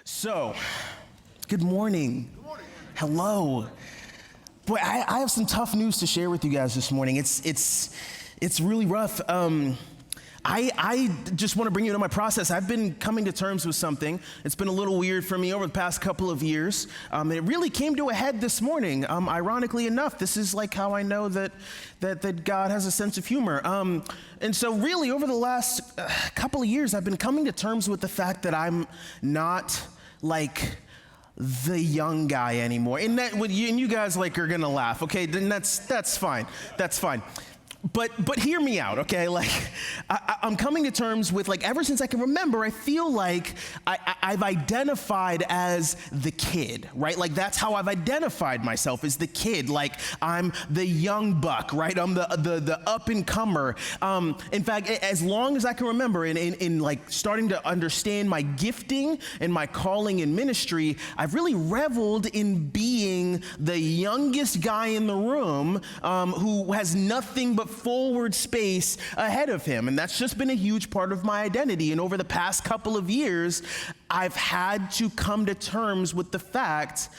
So, good morning. Hello. Boy, I have some tough news to share with you guys this morning. It's really rough. I just want to bring you into my process. I've been coming to terms with something. It's been a little weird for me over the past couple of years. And it really came to a head this morning. Ironically enough, this is like how I know that God has a sense of humor. And so really over the last couple of years, I've been coming to terms with the fact that I'm not like the young guy anymore. And you guys like are gonna laugh, okay? Then that's fine. That's fine. But hear me out, okay? Like, I'm coming to terms with, like, ever since I can remember, I feel like I've identified as the kid, right? Like, that's how I've identified myself, as the kid. Like, I'm the young buck, right? I'm the up-and-comer. In fact, as long as I can remember, in like, starting to understand my gifting and my calling in ministry, I've really reveled in being the youngest guy in the room who has nothing but forward space ahead of him. And that's just been a huge part of my identity. And over the past couple of years, I've had to come to terms with the fact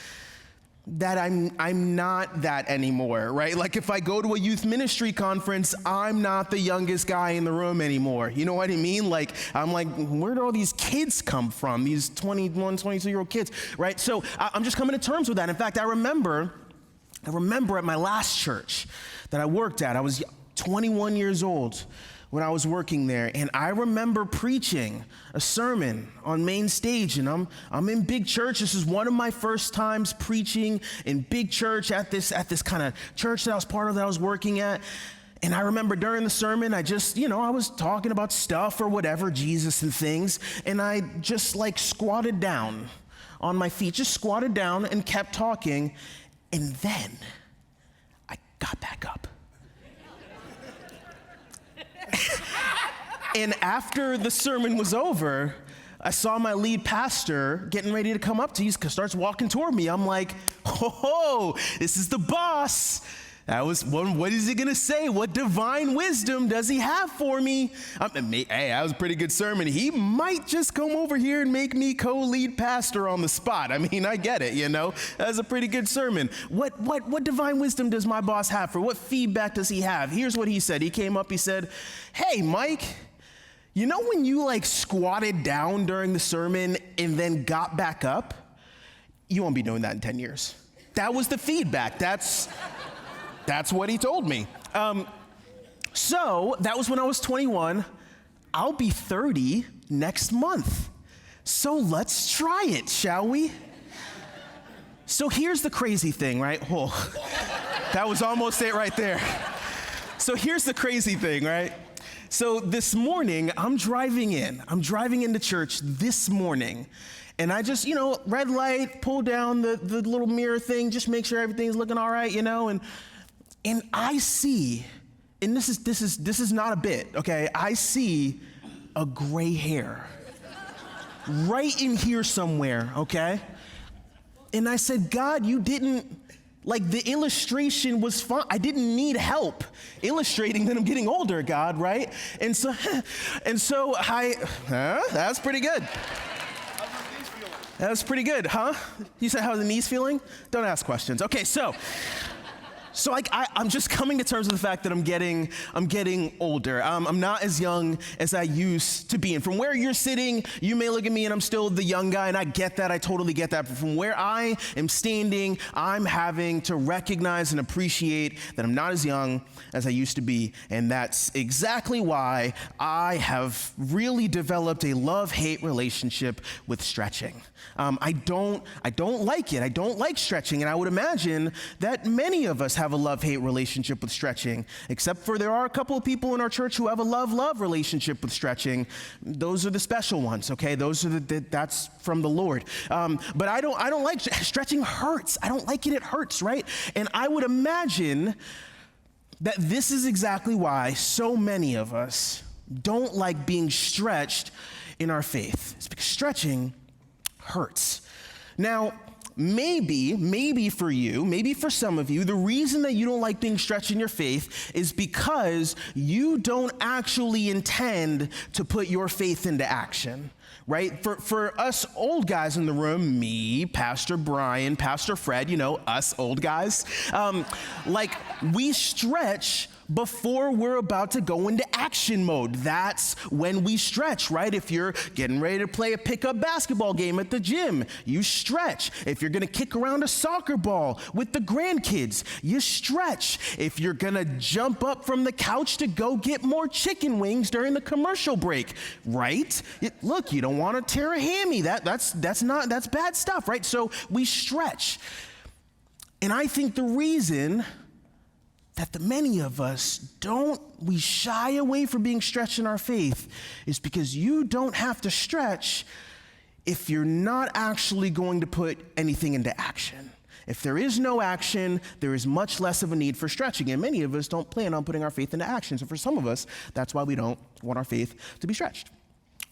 that I'm not that anymore, right? Like if I go to a youth ministry conference, I'm not the youngest guy in the room anymore. You know what I mean? Like, I'm like, where do all these kids come from? These 21, 22-year-old kids, right? So I'm just coming to terms with that. In fact, I remember at my last church that I worked at, I was 21 years old when I was working there, and I remember preaching a sermon on main stage, and I'm in big church. This is one of my first times preaching in big church at this kind of church that I was part of, that I was working at. And I remember during the sermon, I was talking about stuff or whatever, Jesus and things, and I just like squatted down on my feet, just squatted down and kept talking, and then I got back up. And after the sermon was over, I saw my lead pastor getting ready to come up to you, starts walking toward me. I'm like, oh, this is the boss. That was one. What is he gonna say? What divine wisdom does he have for me? Hey, that was a pretty good sermon. He might just come over here and make me co-lead pastor on the spot. I mean, I get it, That was a pretty good sermon. What divine wisdom does my boss have for? What feedback does he have? Here's what he said. He came up, he said, hey, Mike, you know when you like squatted down during the sermon and then got back up? You won't be doing that in 10 years. That was the feedback. That's what he told me. So that was when I was 21. I'll be 30 next month. So let's try it, shall we? So here's the crazy thing, right? Oh, that was almost it right there. So here's the crazy thing, right? So this morning, I'm driving into church this morning, and I just, red light, pull down the little mirror thing, just make sure everything's looking all right, and I see, and this is not a bit, okay? I see a gray hair right in here somewhere, okay? And I said, God, you didn't, like the illustration was fine. I didn't need help illustrating that I'm getting older, God, right? And so that's pretty good. That was pretty good, huh? You said, how are the knees feeling? Don't ask questions. Okay, so I'm just coming to terms with the fact that I'm getting older. I'm not as young as I used to be. And from where you're sitting, you may look at me and I'm still the young guy, and I get that, I totally get that. But from where I am standing, I'm having to recognize and appreciate that I'm not as young as I used to be. And that's exactly why I have really developed a love-hate relationship with stretching. I don't like it. I don't like stretching, and I would imagine that many of us have a love-hate relationship with stretching, except for there are a couple of people in our church who have a love-love relationship with stretching. Those are the special ones, okay? That's from the Lord. But I don't like stretching. Hurts. I don't like it. It hurts, right? And I would imagine that this is exactly why so many of us don't like being stretched in our faith. It's because stretching hurts. Now, maybe for you, maybe for some of you, the reason that you don't like being stretched in your faith is because you don't actually intend to put your faith into action, right? For us old guys in the room, me, Pastor Brian, Pastor Fred, us old guys, we stretch before we're about to go into action mode. That's when we stretch, right? If you're getting ready to play a pickup basketball game at the gym, you stretch. If you're gonna kick around a soccer ball with the grandkids, you stretch. If you're gonna jump up from the couch to go get more chicken wings during the commercial break, right? Look, you don't wanna tear a hammy. That's bad stuff, right? So we stretch. And I think the reason that the many of us we shy away from being stretched in our faith is because you don't have to stretch if you're not actually going to put anything into action. If there is no action, there is much less of a need for stretching, and many of us don't plan on putting our faith into action. So for some of us, that's why we don't want our faith to be stretched.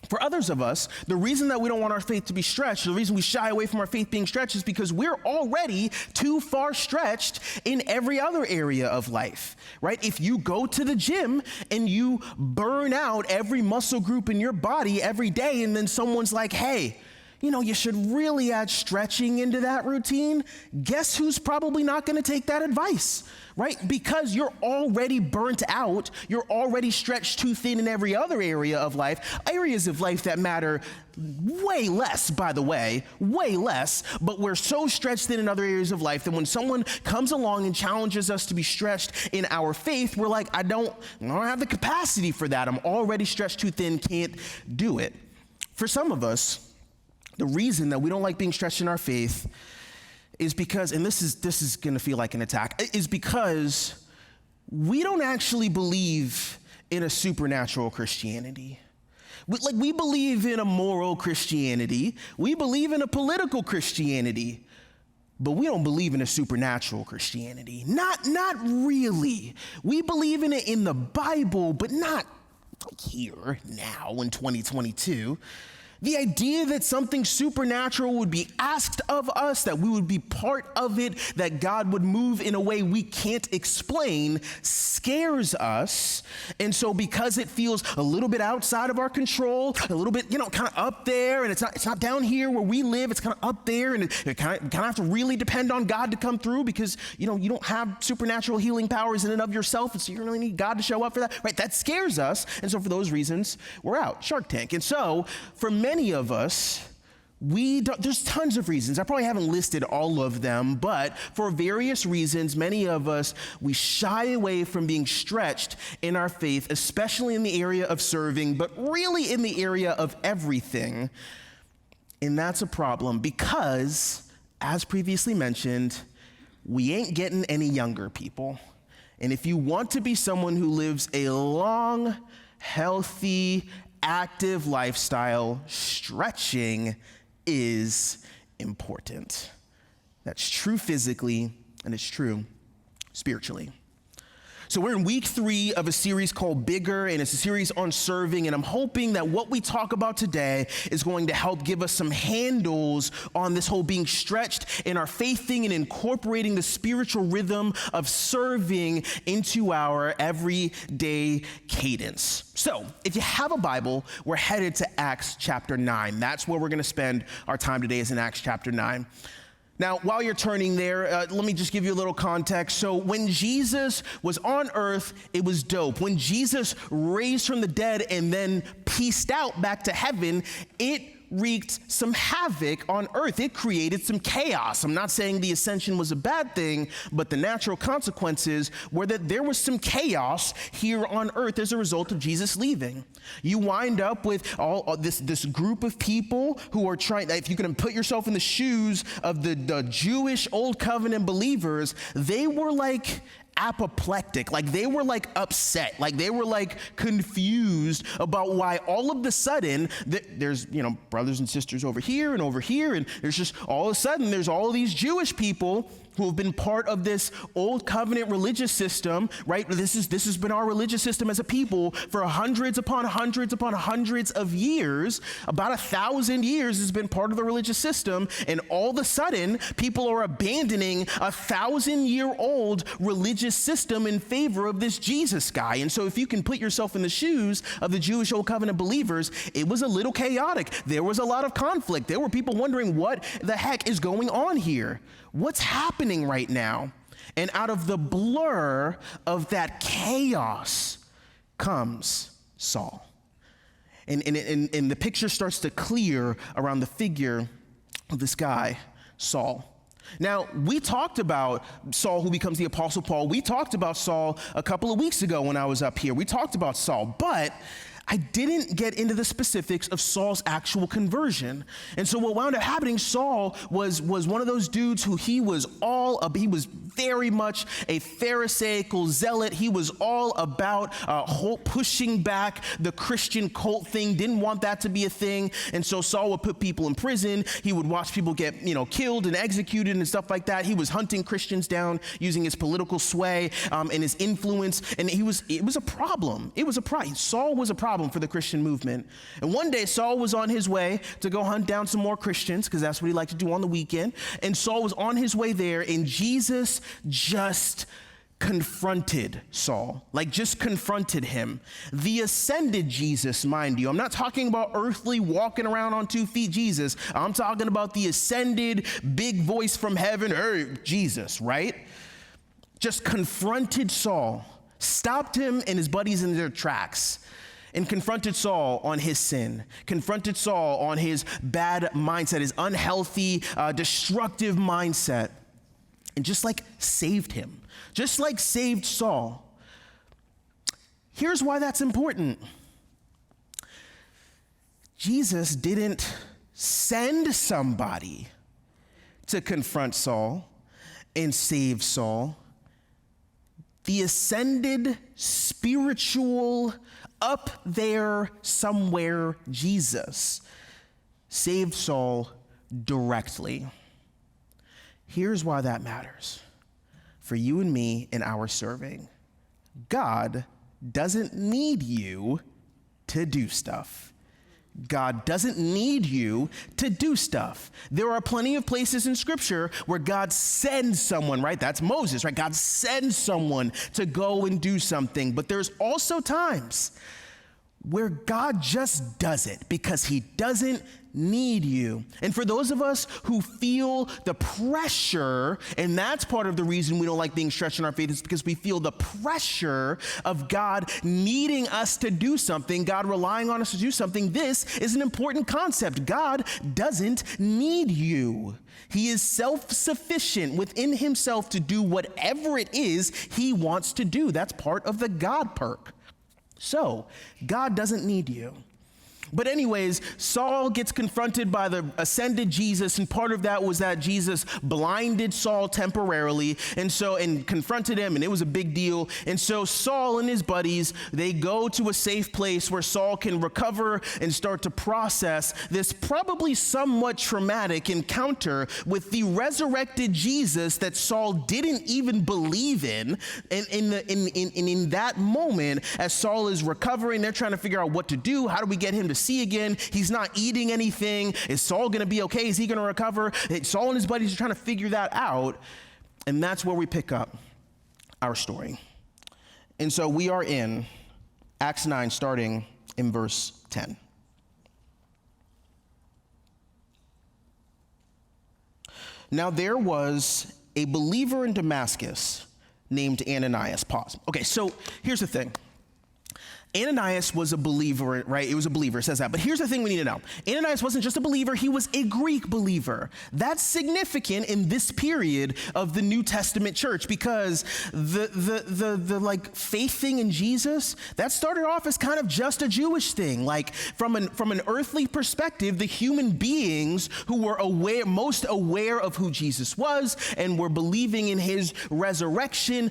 For others of us, the reason that we don't want our faith to be stretched, the reason we shy away from our faith being stretched is because we're already too far stretched in every other area of life, right? If you go to the gym and you burn out every muscle group in your body every day, and then someone's like, hey, you should really add stretching into that routine, guess who's probably not gonna take that advice, right? Because you're already burnt out, you're already stretched too thin in every other area of life, areas of life that matter way less, by the way, way less, but we're so stretched thin in other areas of life that when someone comes along and challenges us to be stretched in our faith, we're like, I don't have the capacity for that. I'm already stretched too thin, can't do it. For some of us, the reason that we don't like being stretched in our faith is because, and this is going to feel like an attack, is because we don't actually believe in a supernatural Christianity. We believe in a moral Christianity. We believe in a political Christianity. But we don't believe in a supernatural Christianity. Not really. We believe in it in the Bible, but not here, now, in 2022. The idea that something supernatural would be asked of us, that we would be part of it, that God would move in a way we can't explain, scares us. And so because it feels a little bit outside of our control, a little bit, kind of up there, and it's not down here where we live, it's kind of up there, and you kind of have to really depend on God to come through because, you don't have supernatural healing powers in and of yourself, and so you really need God to show up for that, right? That scares us, and so for those reasons, we're out. Shark Tank. And so for many of us, there's tons of reasons. I probably haven't listed all of them, but for various reasons, many of us, we shy away from being stretched in our faith, especially in the area of serving, but really in the area of everything. And that's a problem because, as previously mentioned, we ain't getting any younger people. And if you want to be someone who lives a long, healthy, active lifestyle, stretching is important. That's true physically, and it's true spiritually. So we're in week 3 of a series called Bigger, and it's a series on serving, and I'm hoping that what we talk about today is going to help give us some handles on this whole being stretched in our faith thing and incorporating the spiritual rhythm of serving into our everyday cadence. So if you have a Bible, we're headed to Acts chapter 9. That's where we're going to spend our time today, is in Acts chapter 9. Now, while you're turning there, let me just give you a little context. So when Jesus was on earth, it was dope. When Jesus raised from the dead and then peaced out back to heaven, it wreaked some havoc on earth. It created some chaos. I'm not saying the ascension was a bad thing, but the natural consequences were that there was some chaos here on earth as a result of Jesus leaving. You wind up with all this group of people who are trying, if you can put yourself in the shoes of the Jewish Old Covenant believers, they were like apoplectic, like they were like upset, like they were like confused about why all of a sudden there's brothers and sisters over here, and there's just all of a sudden there's all of these Jewish people who have been part of this old covenant religious system, right? This has been our religious system as a people for hundreds upon hundreds upon hundreds of years. About 1,000 years has been part of the religious system, and all of a sudden, people are abandoning 1,000-year-old religious system in favor of this Jesus guy. And so if you can put yourself in the shoes of the Jewish Old Covenant believers, it was a little chaotic. There was a lot of conflict. There were people wondering what the heck is going on here? What's happening right now? And out of the blur of that chaos comes Saul. And the picture starts to clear around the figure of this guy, Saul. Now, we talked about Saul, who becomes the Apostle Paul. We talked about Saul a couple of weeks ago when I was up here. We talked about Saul, but I didn't get into the specifics of Saul's actual conversion. And so what wound up happening, Saul was one of those dudes who he was very much a Pharisaical zealot. He was all about pushing back the Christian cult thing, didn't want that to be a thing. And so Saul would put people in prison. He would watch people get, killed and executed and stuff like that. He was hunting Christians down using his political sway and his influence. And it was a problem. Saul was a problem for the Christian movement. And one day Saul was on his way to go hunt down some more Christians, because that's what he liked to do on the weekend. And Saul was on his way there, and Jesus just confronted Saul, just confronted him. The ascended Jesus, mind you. I'm not talking about earthly walking around on 2 feet Jesus. I'm talking about the ascended, big voice from heaven, hey, Jesus, right? Just confronted Saul, stopped him and his buddies in their tracks, and confronted Saul on his sin, confronted Saul on his bad mindset, his unhealthy, destructive mindset, and just saved him, saved Saul. Here's why that's important. Jesus didn't send somebody to confront Saul and save Saul. The ascended, spiritual, up there somewhere Jesus saved Saul directly. Here's why that matters for you and me in our serving. God doesn't need you to do stuff. God doesn't need you to do stuff. There are plenty of places in Scripture where God sends someone, right? That's Moses, right? God sends someone to go and do something. But there's also times where God just does it because he doesn't need you. And for those of us who feel the pressure, and that's part of the reason we don't like being stretched in our faith, is because we feel the pressure of God needing us to do something, God relying on us to do something. This is an important concept. God doesn't need you. He is self-sufficient within himself to do whatever it is he wants to do. That's part of the God perk. So, God doesn't need you. But anyways, Saul gets confronted by the ascended Jesus, and part of that was that Jesus blinded Saul temporarily, and confronted him, and it was a big deal. And so Saul and his buddies, they go to a safe place where Saul can recover and start to process this probably somewhat traumatic encounter with the resurrected Jesus that Saul didn't even believe in. And in that moment, as Saul is recovering, they're trying to figure out what to do. How do we get him to see again? He's not eating anything. Is Saul going to be okay? Is he going to recover? Saul and his buddies are trying to figure that out. And that's where we pick up our story. And so we are in Acts 9, starting in verse 10. Now there was a believer in Damascus named Ananias. Pause. Okay, so here's the thing. Ananias was a believer, right? It was a believer, it says that. But here's the thing we need to know. Ananias wasn't just a believer, he was a Greek believer. That's significant in this period of the New Testament church, because the faith thing in Jesus, that started off as kind of just a Jewish thing. Like from an earthly perspective, the human beings who were most aware of who Jesus was and were believing in his resurrection,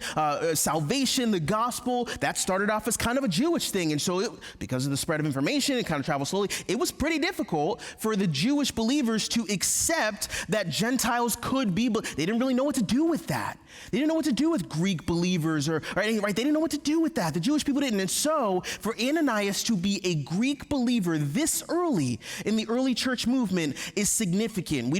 salvation, the gospel, that started off as kind of a Jewish thing. And so because of the spread of information, it kind of travels slowly. It was pretty difficult for the Jewish believers to accept that Gentiles could be, but they didn't really know what to do with that. They didn't know what to do with Greek believers or anything, right? They didn't know what to do with that. The Jewish people didn't. And so for Ananias to be a Greek believer this early in the early church movement is significant. We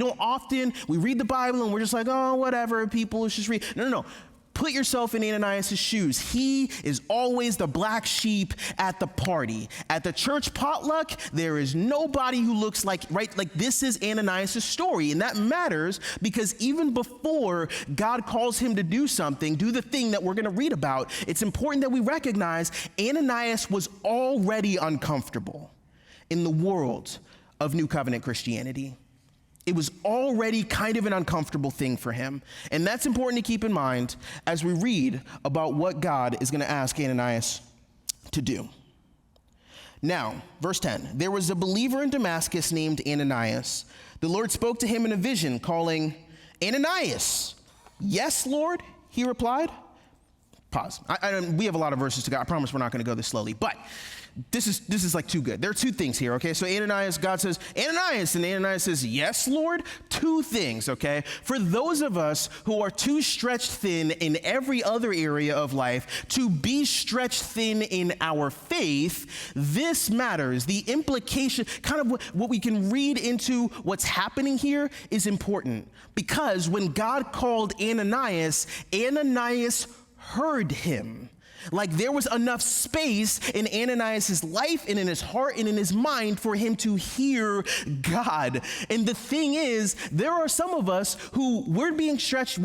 read the Bible and we're just like, oh, whatever, people just read. No. Put yourself in Ananias' shoes. He is always the black sheep at the party. At the church potluck, there is nobody who looks like this is Ananias' story. And that matters because even before God calls him to do something, do the thing that we're going to read about, it's important that we recognize Ananias was already uncomfortable in the world of New Covenant Christianity. It was already kind of an uncomfortable thing for him. And that's important to keep in mind as we read about what God is going to ask Ananias to do. Now, verse 10, there was a believer in Damascus named Ananias. The Lord spoke to him in a vision, calling, Ananias. Yes, Lord, he replied. Pause. We have a lot of verses to go. I promise we're not going to go this slowly, but this is like too good. There are two things here, okay? So Ananias, God says, Ananias, and Ananias says, yes, Lord. Two things, okay? For those of us who are too stretched thin in every other area of life to be stretched thin in our faith, this matters. The implication, kind of what we can read into what's happening here is important. Because when God called Ananias, Ananias heard him. Like there was enough space in Ananias' life and in his heart and in his mind for him to hear God. And the thing is, there are some of us who we're not being stretched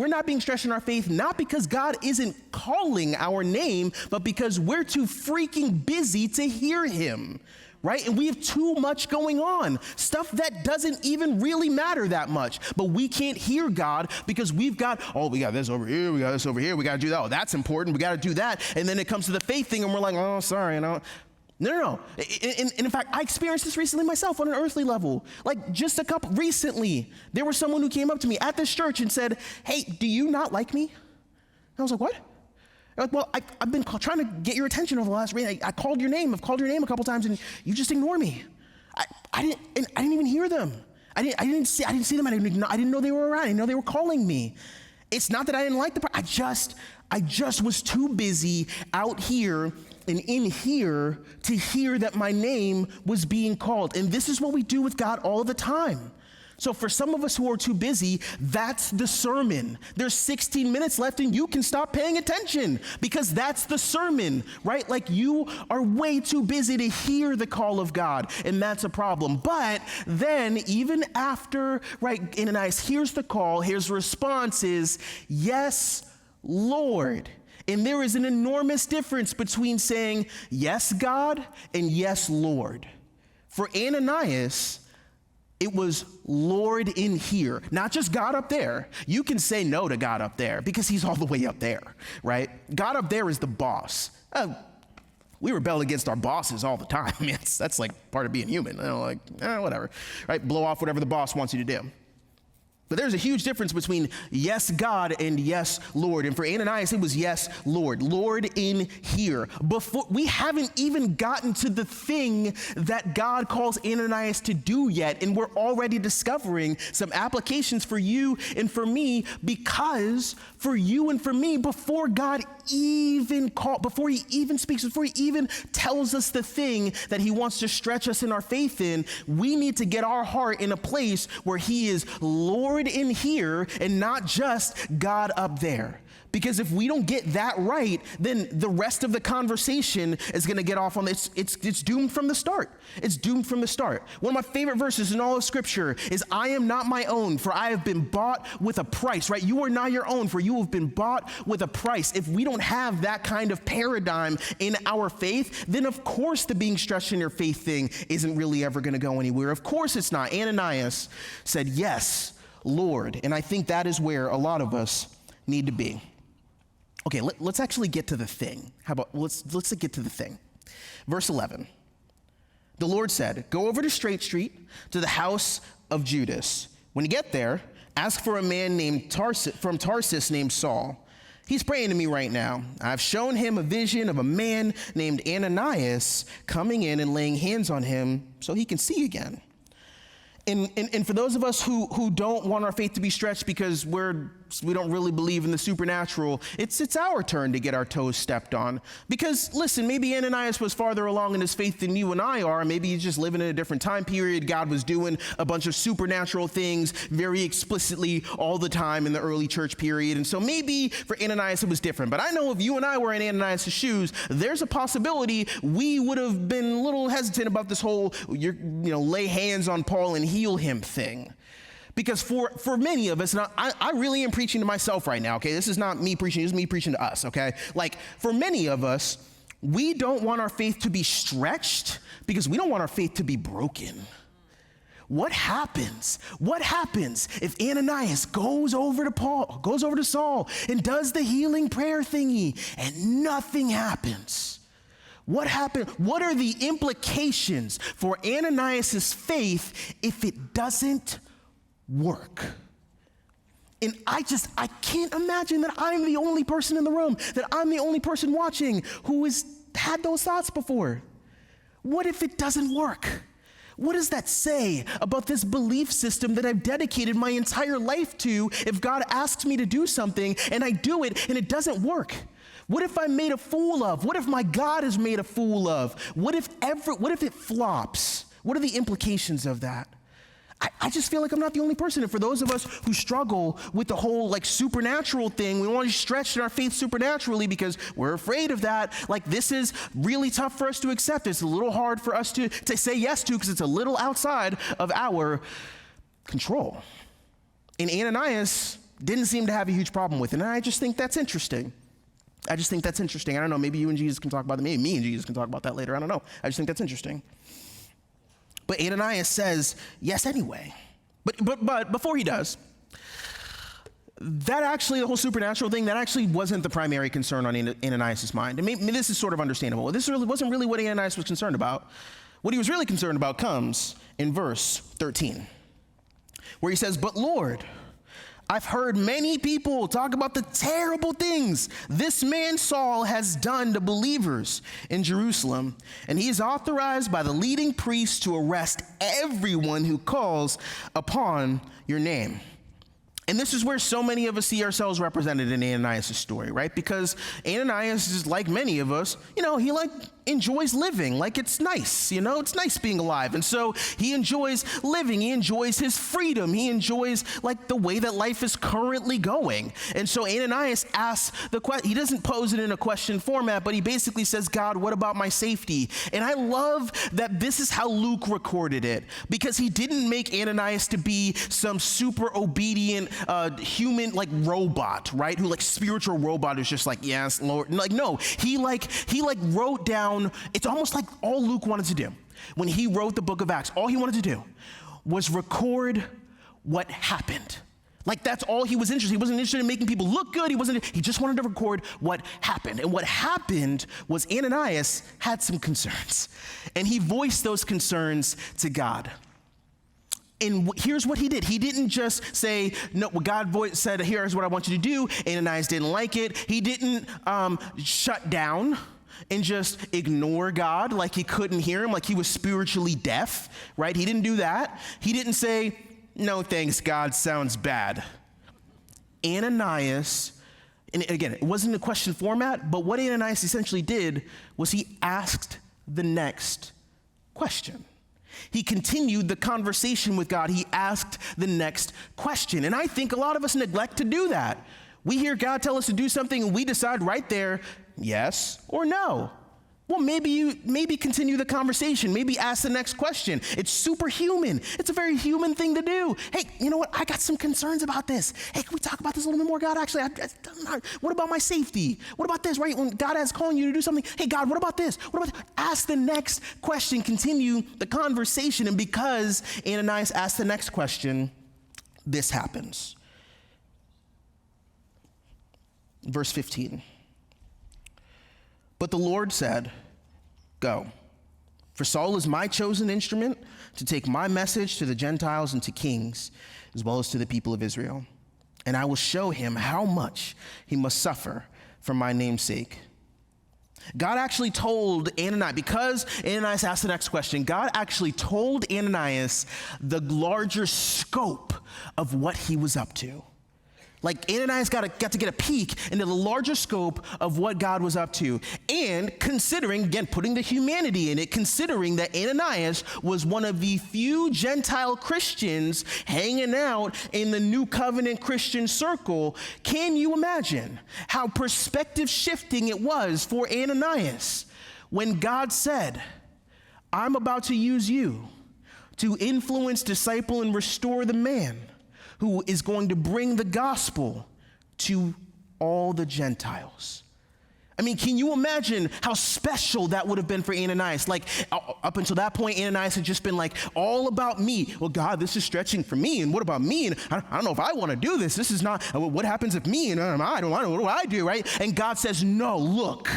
in our faith, not because God isn't calling our name, but because we're too freaking busy to hear him. Right? And we have too much going on, stuff that doesn't even really matter that much, but we can't hear God because we got this over here, we got this over here, we got to do that. Oh, that's important. We got to do that. And then it comes to the faith thing and we're like, oh, sorry. No. And in fact, I experienced this recently myself on an earthly level. Like recently, there was someone who came up to me at this church and said, hey, do you not like me? And I was like, what? Like, well, I've been trying to get your attention over the last week. I called your name. I've called your name a couple times, and you just ignore me. I didn't even hear them. I didn't see them. I didn't know they were around. I didn't know they were calling me. It's not that I didn't like the. I just was too busy out here and in here to hear that my name was being called. And this is what we do with God all the time. So for some of us who are too busy, that's the sermon. There's 16 minutes left and you can stop paying attention because that's the sermon, right? Like you are way too busy to hear the call of God, and that's a problem. But then even after, right, Ananias hears the call, his response is, yes, Lord. And there is an enormous difference between saying, yes, God, and yes, Lord. For Ananias, it was Lord in here, not just God up there. You can say no to God up there because he's all the way up there, right? God up there is the boss. We rebel against our bosses all the time. I mean, that's like part of being human. Whatever, right? Blow off whatever the boss wants you to do. But there's a huge difference between yes, God, and yes, Lord. And for Ananias, it was yes, Lord. Lord in here. Before we haven't even gotten to the thing that God calls Ananias to do yet, and we're already discovering some applications for you and for me, because for you and for me, before God even before he even speaks, before he even tells us the thing that he wants to stretch us in our faith in, we need to get our heart in a place where he is Lord in here and not just God up there. Because if we don't get that right, then the rest of the conversation is going to get off on this. It's doomed from the start. It's doomed from the start. One of my favorite verses in all of Scripture is, I am not my own, for I have been bought with a price, right? You are not your own, for you have been bought with a price. If we don't have that kind of paradigm in our faith, then of course the being stretched in your faith thing isn't really ever going to go anywhere. Of course it's not. Ananias said, yes, Lord. And I think that is where a lot of us need to be. Okay, let's actually get to the thing. How about, let's get to the thing. Verse 11. The Lord said, go over to Straight Street to the house of Judas. When you get there, ask for a man named from Tarsus named Saul. He's praying to me right now. I've shown him a vision of a man named Ananias coming in and laying hands on him so he can see again. And for those of us who don't want our faith to be stretched because we don't really believe in the supernatural, it's our turn to get our toes stepped on. Because listen, maybe Ananias was farther along in his faith than you and I are. Maybe he's just living in a different time period. God was doing a bunch of supernatural things very explicitly all the time in the early church period. And so maybe for Ananias it was different. But I know if you and I were in Ananias' shoes, there's a possibility we would have been a little hesitant about this whole lay hands on Paul and heal him thing. Because for many of us, and I really am preaching to myself right now, okay? This is not me preaching, this is me preaching to us, okay? Like, for many of us, we don't want our faith to be stretched because we don't want our faith to be broken. What happens? What happens if Ananias goes over to Saul and does the healing prayer thingy and nothing happens? What happened? What are the implications for Ananias' faith if it doesn't work? And I can't imagine that I'm the only person in the room, that I'm the only person watching who has had those thoughts before. What if it doesn't work? What does that say about this belief system that I've dedicated my entire life to if God asks me to do something and I do it and it doesn't work? What if I'm made a fool of? What if my God is made a fool of? What if it flops? What are the implications of that? I just feel like I'm not the only person. And for those of us who struggle with the whole supernatural thing, we want to stretch in our faith supernaturally because we're afraid of that. This is really tough for us to accept. It's a little hard for us to say yes to because it's a little outside of our control. And Ananias didn't seem to have a huge problem with it. And I just think that's interesting. I don't know, maybe you and Jesus can talk about that. Maybe me and Jesus can talk about that later. I don't know. I just think that's interesting. But Ananias says yes anyway. But before he does, that actually, the whole supernatural thing, that actually wasn't the primary concern on Ananias' mind. And maybe this is sort of understandable. This really wasn't really what Ananias was concerned about. What he was really concerned about comes in verse 13, where he says, "But Lord, I've heard many people talk about the terrible things this man Saul has done to believers in Jerusalem, and he is authorized by the leading priests to arrest everyone who calls upon your name." And this is where so many of us see ourselves represented in Ananias' story, right? Because Ananias is like many of us, he enjoys living. It's nice, it's nice being alive. And so he enjoys living. He enjoys his freedom. He enjoys the way that life is currently going. And so Ananias asks the question. He doesn't pose it in a question format, but he basically says, "God, what about my safety?" And I love that this is how Luke recorded it, because he didn't make Ananias to be some super obedient human robot, right? Who spiritual robot is just yes, Lord. No, he wrote down. It's almost like all Luke wanted to do when he wrote the book of Acts. All he wanted to do was record what happened. That's all he was interested in. He wasn't interested in making people look good. He just wanted to record what happened. And what happened was Ananias had some concerns, and he voiced those concerns to God. And here's what he did. He didn't just say, no, what God said, here's what I want you to do. Ananias didn't like it. He didn't shut down and just ignore God like he couldn't hear him, like he was spiritually deaf, right? He didn't do that. He didn't say, "No thanks, God, sounds bad." Ananias, and again, it wasn't a question format, but what Ananias essentially did was he asked the next question. He continued the conversation with God. He asked the next question. And I think a lot of us neglect to do that. We hear God tell us to do something and we decide right there, yes or no. Well, maybe continue the conversation. Maybe ask the next question. It's superhuman. It's a very human thing to do. Hey, you know what? I got some concerns about this. Hey, can we talk about this a little bit more, God? Actually, what about my safety? What about this, right? When God is calling you to do something, hey, God, what about this? What about this? Ask the next question. Continue the conversation. And because Ananias asked the next question, this happens. Verse 15. But the Lord said, "Go, for Saul is my chosen instrument to take my message to the Gentiles and to kings, as well as to the people of Israel." and I will show him how much he must suffer for my name's sake. God actually told Ananias, because Ananias asked the next question, God actually told Ananias the larger scope of what he was up to. Like Ananias got to get a peek into the larger scope of what God was up to. And considering, again, putting the humanity in it, considering that Ananias was one of the few Gentile Christians hanging out in the New Covenant Christian circle, can you imagine how perspective shifting it was for Ananias when God said, I'm about to use you to influence, disciple, and restore the man who is going to bring the gospel to all the Gentiles. I mean, can you imagine how special that would have been for Ananias? Like, up until that point, Ananias had just been like, all about me. Well, God, this is stretching for me, and what about me? And I don't know if I want to do this. This is not, what happens if me, and I don't know, what do I do, right? And God says, no, look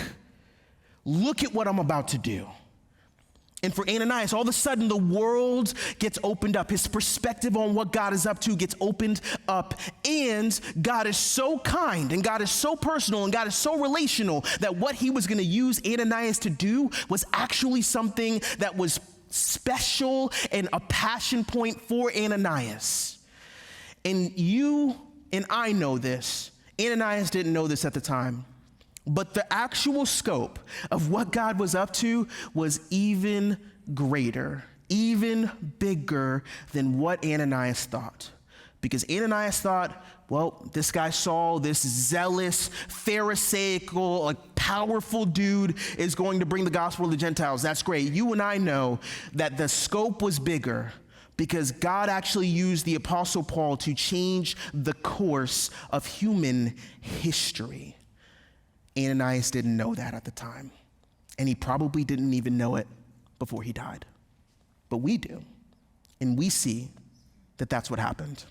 at what I'm about to do. And for Ananias, all of a sudden the world gets opened up. His perspective on what God is up to gets opened up. And God is so kind, and God is so personal, and God is so relational that what he was going to use Ananias to do was actually something that was special and a passion point for Ananias. And you and I know this. Ananias didn't know this at the time. But the actual scope of what God was up to was even greater, even bigger than what Ananias thought. Because Ananias thought, well, this guy Saul, this zealous, pharisaical, like powerful dude is going to bring the gospel to the Gentiles. That's great. You and I know that the scope was bigger because God actually used the Apostle Paul to change the course of human history. Ananias didn't know that at the time, and he probably didn't even know it before he died. But we do, and we see that that's what happened.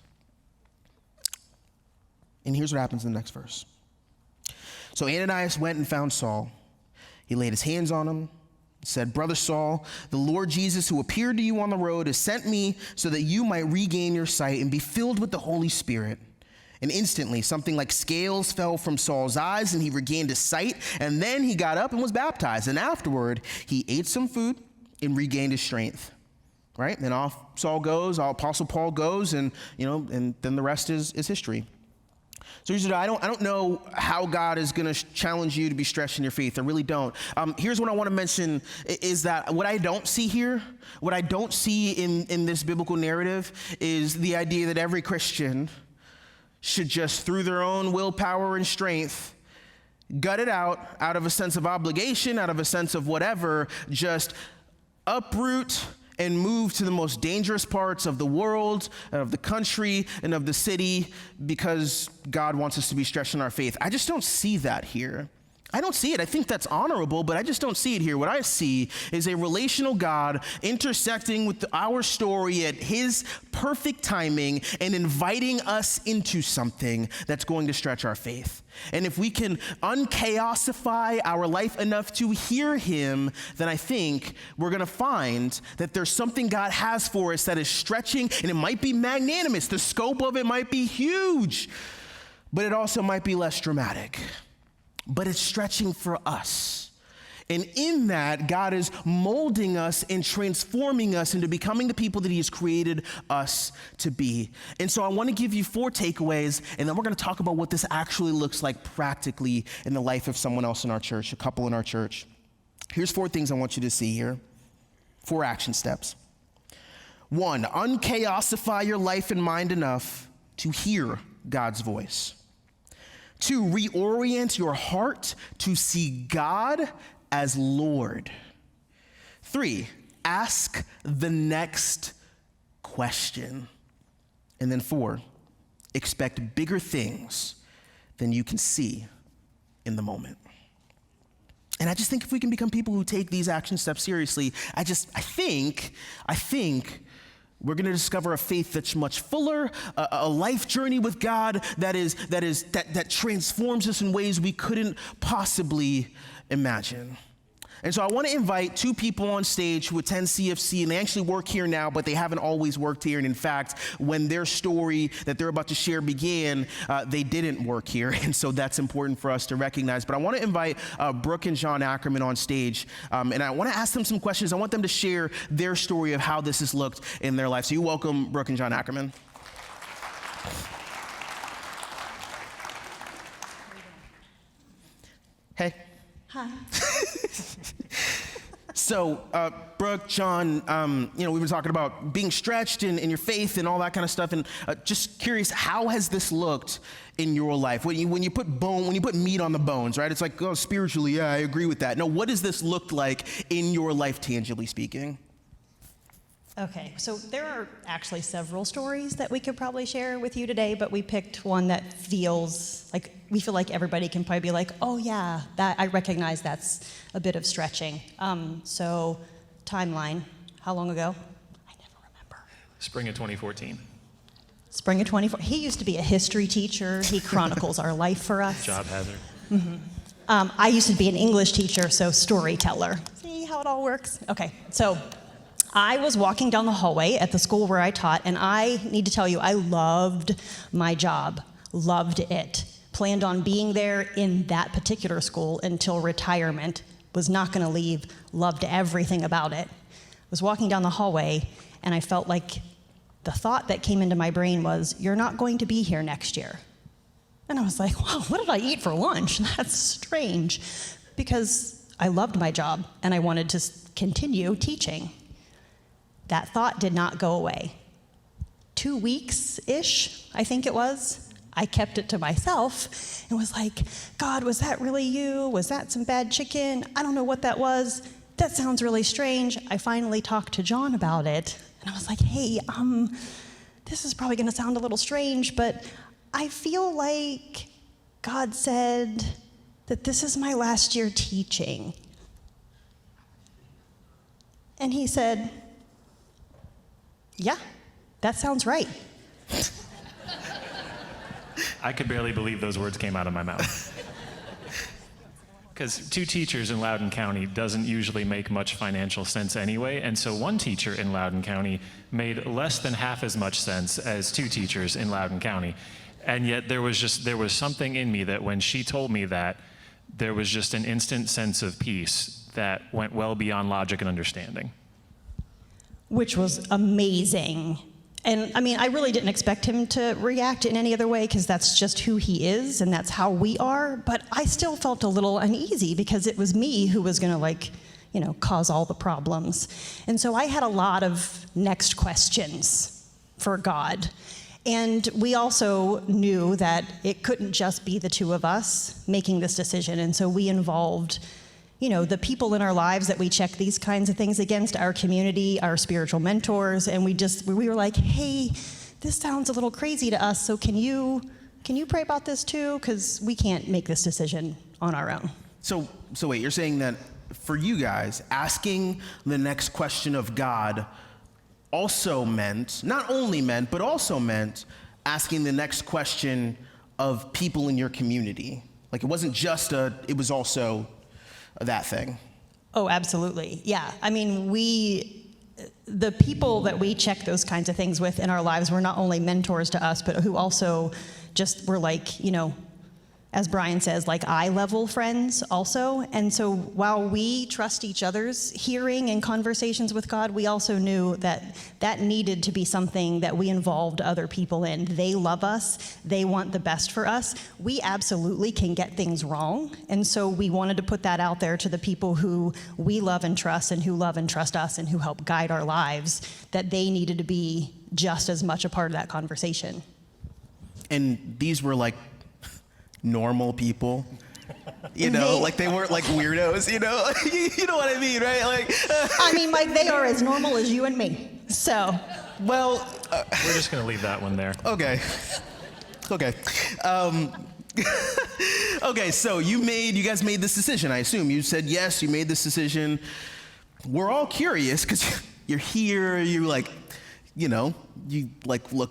And here's what happens in the next verse. So Ananias went and found Saul. He laid his hands on him, said, Brother Saul, the Lord Jesus who appeared to you on the road has sent me so that you might regain your sight and be filled with the Holy Spirit. And instantly, something like scales fell from Saul's eyes, and he regained his sight. And then he got up and was baptized. And afterward, he ate some food and regained his strength. Right? And off Saul goes, Apostle Paul goes, and and then the rest is history. So here's what I don't know how God is going to challenge you to be stretched in your faith. I really don't. Here's what I want to mention is that what I don't see here, what I don't see in this biblical narrative is the idea that every Christian should just, through their own willpower and strength, gut it out of a sense of obligation, out of a sense of whatever, just uproot and move to the most dangerous parts of the world, of the country, and of the city because God wants us to be stretched in our faith. I just don't see that here. I don't see it. I think that's honorable, but I just don't see it here. What I see is a relational God intersecting with our story at his perfect timing and inviting us into something that's going to stretch our faith. And if we can unchaosify our life enough to hear him, then I think we're going to find that there's something God has for us that is stretching, and it might be magnanimous. The scope of it might be huge, but it also might be less dramatic. But it's stretching for us. And in that, God is molding us and transforming us into becoming the people that he has created us to be. And so I want to give you 4 takeaways, and then we're going to talk about what this actually looks like practically in the life of someone else in our church, a couple in our church. Here's 4 things I want you to see here. 4 action steps. 1, unchaosify your life and mind enough to hear God's voice. 2, reorient your heart to see God as Lord. 3, ask the next question. And then 4, expect bigger things than you can see in the moment. And I just think if we can become people who take these action steps seriously, I think we're going to discover a faith that's much fuller, a life journey with God that transforms us in ways we couldn't possibly imagine. And so I want to invite two people on stage who attend CFC, and they actually work here now, but they haven't always worked here. And in fact, when their story that they're about to share began, they didn't work here. And so that's important for us to recognize. But I want to invite Brooke and John Ackerman on stage, and I want to ask them some questions. I want them to share their story of how this has looked in their life. So you welcome Brooke and John Ackerman. Hey. Hi. So, Brooke, John, we've been talking about being stretched in your faith and all that kind of stuff, and just curious, how has this looked in your life? When you put meat on the bones, right? It's like, oh, spiritually, yeah, I agree with that. No, what does this look like in your life, tangibly speaking? Okay, so there are actually several stories that we could probably share with you today, but we picked one that feels like, we feel like everybody can probably be like, oh yeah, that I recognize that's a bit of stretching. So, timeline, how long ago? I never remember. Spring of 2014. Spring of 2014. He used to be a history teacher. He chronicles our life for us. Job hazard. Mm-hmm. I used to be an English teacher, so storyteller. See how it all works? Okay, so I was walking down the hallway at the school where I taught, and I need to tell you, I loved my job, loved it. Planned on being there in that particular school until retirement, was not gonna leave, loved everything about it. Was walking down the hallway, and I felt like the thought that came into my brain was, you're not going to be here next year. And I was like, wow, what did I eat for lunch? That's strange, because I loved my job, and I wanted to continue teaching. That thought did not go away. 2 weeks-ish, I think it was. I kept it to myself and was like, God, was that really you? Was that some bad chicken? I don't know what that was. That sounds really strange. I finally talked to John about it, and I was like, hey, this is probably gonna sound a little strange, but I feel like God said that this is my last year teaching. And he said, yeah, that sounds right. I could barely believe those words came out of my mouth. Because 2 teachers in Loudoun County doesn't usually make much financial sense anyway, and so 1 teacher in Loudoun County made less than half as much sense as 2 teachers in Loudoun County. And yet there was something in me that when she told me that, there was just an instant sense of peace that went well beyond logic and understanding. Which was amazing. And I mean, I really didn't expect him to react in any other way, because that's just who he is and that's how we are. But I still felt a little uneasy because it was me who was gonna cause all the problems. And so I had a lot of next questions for God. And we also knew that it couldn't just be the 2 of us making this decision. And so we involved the people in our lives that we check these kinds of things against, our community, our spiritual mentors, and we were like, hey, this sounds a little crazy to us, so can you pray about this too? Because we can't make this decision on our own. So wait, you're saying that for you guys, asking the next question of God not only meant, but also meant asking the next question of people in your community. Like, it wasn't just it was also that thing. Oh, absolutely. Yeah. I mean, the people that we check those kinds of things with in our lives were not only mentors to us, but who also just were like, as Brian says, like eye-level friends also. And so while we trust each other's hearing and conversations with God, we also knew that needed to be something that we involved other people in. They love us. They want the best for us. We absolutely can get things wrong. And so we wanted to put that out there to the people who we love and trust, and who love and trust us, and who help guide our lives, that they needed to be just as much a part of that conversation. And these were like normal people, like they weren't like weirdos, you know what I mean, right? Like, I mean, like they are as normal as you and me. So, well, we're just gonna leave that one there. Okay. Okay. So you guys made this decision. I assume you said yes. You made this decision. We're all curious because you're here. You look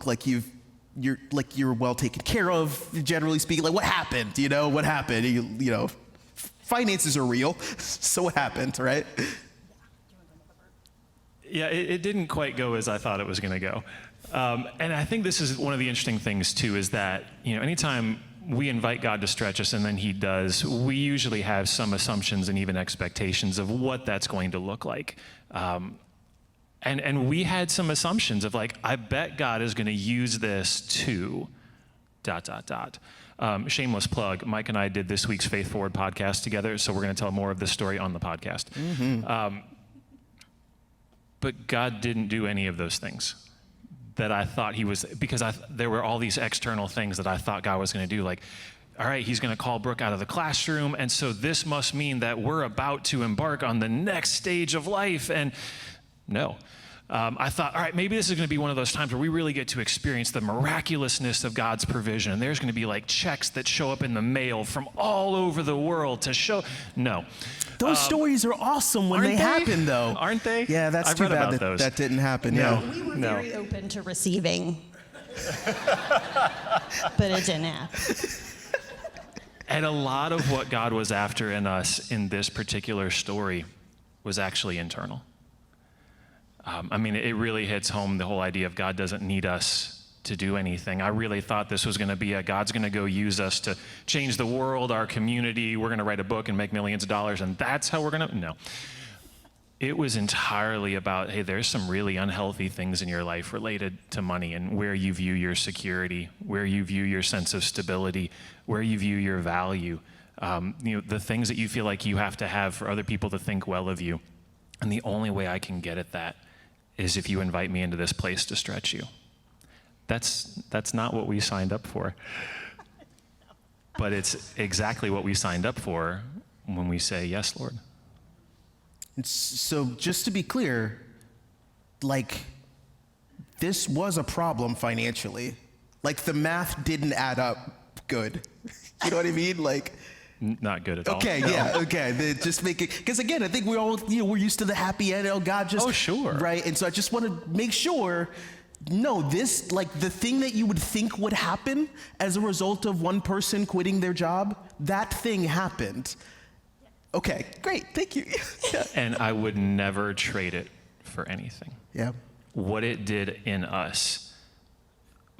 like you're well taken care of, generally speaking. Like, what happened? What happened? finances are real, so it happened, right? Yeah, it didn't quite go as I thought it was going to go. And I think this is one of the interesting things, too, is that, anytime we invite God to stretch us and then he does, we usually have some assumptions and even expectations of what that's going to look like. And we had some assumptions of like, I bet God is going to use this to ... Shameless plug, Mike and I did this week's Faith Forward podcast together, so we're going to tell more of this story on the podcast. Mm-hmm. But God didn't do any of those things that I thought he was, because there were all these external things that I thought God was going to do, like, all right, he's going to call Brooke out of the classroom, and so this must mean that we're about to embark on the next stage of life, and no. I thought, all right, maybe this is going to be one of those times where we really get to experience the miraculousness of God's provision, and there's going to be like checks that show up in the mail from all over the world to show, no. Those stories are awesome when they happen, though. Aren't they? Yeah, that's too bad that didn't happen. No. Yeah. We were very open to receiving, but it didn't happen. And a lot of what God was after in us in this particular story was actually internal. It really hits home the whole idea of God doesn't need us to do anything. I really thought this was going to be God's going to go use us to change the world, our community. We're going to write a book and make millions of dollars, and that's how we're going to... No. It was entirely about, hey, there's some really unhealthy things in your life related to money and where you view your security, where you view your sense of stability, where you view your value, the things that you feel like you have to have for other people to think well of you. And the only way I can get at that is if you invite me into this place to stretch you. That's not what we signed up for. But it's exactly what we signed up for when we say, yes, Lord. So just to be clear, like, this was a problem financially. Like, the math didn't add up good. You know what I mean? Like, not good at all. Okay, no. Yeah, okay. Just make it, because again, I think we all, we're used to the happy end. God just, oh, sure, right? And so I just want to make sure, no, this, like, the thing that you would think would happen as a result of one person quitting their job, that thing happened. Okay, great, thank you. Yeah. And I would never trade it for anything. Yeah. What it did in us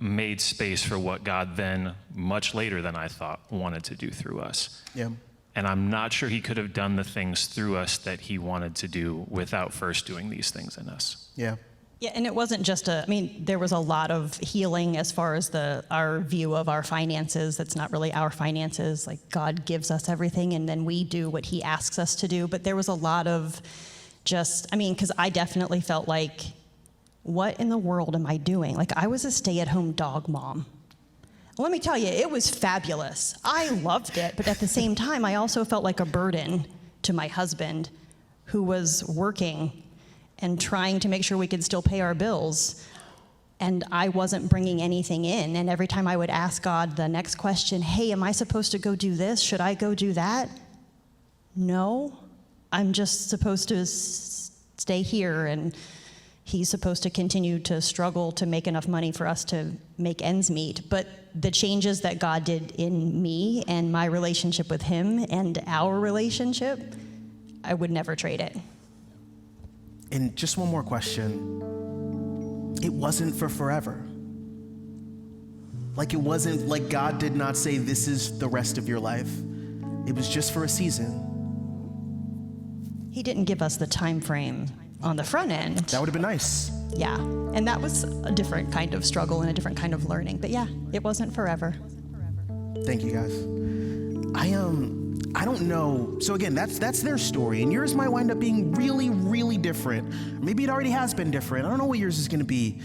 made space for what God then, much later than I thought, wanted to do through us. Yeah. And I'm not sure he could have done the things through us that he wanted to do without first doing these things in us. Yeah. Yeah, and it wasn't just there was a lot of healing as far as our view of our finances. That's not really our finances. Like, God gives us everything and then we do what he asks us to do. But there was a lot of because I definitely felt like, what in the world am I doing? Like, I was a stay-at-home dog mom. Let me tell you, it was fabulous. I loved it, but at the same time, I also felt like a burden to my husband, who was working and trying to make sure we could still pay our bills. And I wasn't bringing anything in. And every time I would ask God the next question, hey, am I supposed to go do this? Should I go do that? No, I'm just supposed to stay here, and he's supposed to continue to struggle to make enough money for us to make ends meet. But the changes that God did in me and my relationship with him and our relationship, I would never trade it. And just one more question. It wasn't for forever. Like, it wasn't like God did not say this is the rest of your life. It was just for a season. He didn't give us the time frame on the front end. That would have been nice. Yeah, and that was a different kind of struggle and a different kind of learning. But yeah, it wasn't forever. Thank you, guys. I don't know. So again, that's their story, and yours might wind up being really, really different. Maybe it already has been different. I don't know what yours is going to be.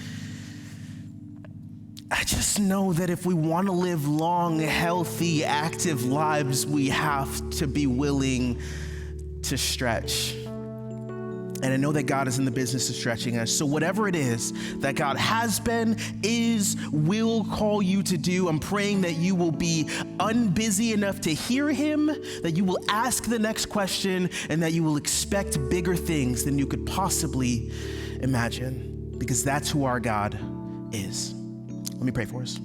I just know that if we want to live long, healthy, active lives, we have to be willing to stretch. And I know that God is in the business of stretching us. So whatever it is that God has been, will call you to do, I'm praying that you will be unbusy enough to hear him, that you will ask the next question, and that you will expect bigger things than you could possibly imagine, because that's who our God is. Let me pray for us.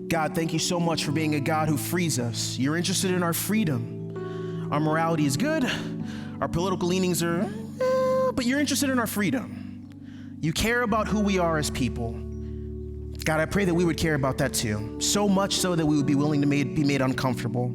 God, thank you so much for being a God who frees us. You're interested in our freedom. Our morality is good. Our political leanings are, but you're interested in our freedom. You care about who we are as people. God, I pray that we would care about that too. So much so that we would be willing to be made uncomfortable.